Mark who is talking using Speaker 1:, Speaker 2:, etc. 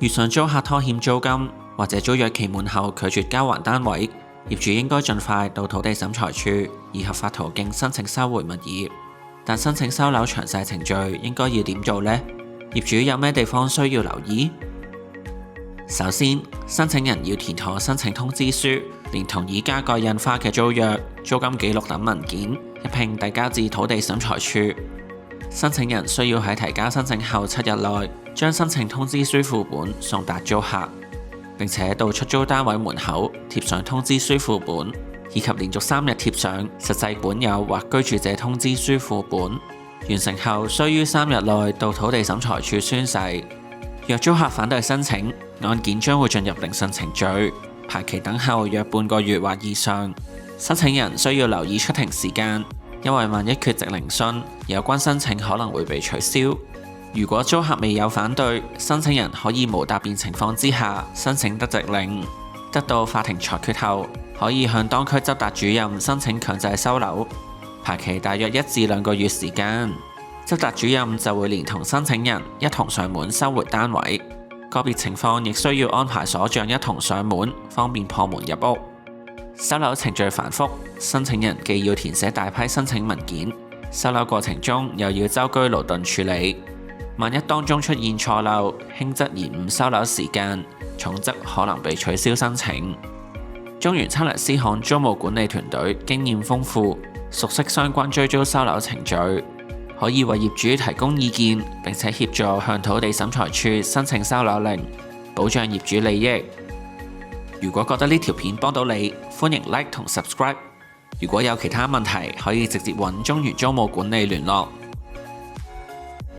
Speaker 1: 遇上租客拖欠租金或者租約期滿後拒絕交還單位，業主應該盡快到土地審裁處以合法途徑申請收回物業。但申請收樓詳細程序應該要點做呢？業主有咩地方需要留意？首先，申請人要填妥申請通知書，連同已加蓋印花嘅租約、租金記錄等文件，一併遞交至土地審裁處。申請人需要喺提交申請後7日內，將申請通知書副本送達租客，並且到出租單位門口貼上通知書副本，以及連續3日貼上實際本有或居住者通知書副本。完成後，需於3日內到土地審裁處宣誓。若租客反對申請，案件將會進入聆訊程序，排期等候約半個月或以上。申請人需要留意出庭時間，因為萬一缺席聆訊，有關申請可能會被取消。如果租客未有反對，申請人可以無答辯情況之下申請得直令，得到法庭裁決後，可以向當區執達主任申請強制收樓，排期大約1至2個月時間。執達主任就會連同申請人一同上門收回單位，個別情況亦需要安排鎖匠一同上門，方便破門入屋。收樓程序繁複，申請人既要填寫大批申請文件，收樓過程中又要舟車勞頓處理。萬一當中出現錯漏，輕則延誤收樓時間，重則可能被取消申請。中原測量師行租務管理團隊經驗豐富，熟悉相關追租收樓程序，可以為業主提供意見，並且協助向土地審裁處申請收樓令，保障業主利益。如果覺得呢條片幫到你，歡迎 like 同 subscribe。如果有其他問題，可以直接揾中原租務管理聯絡。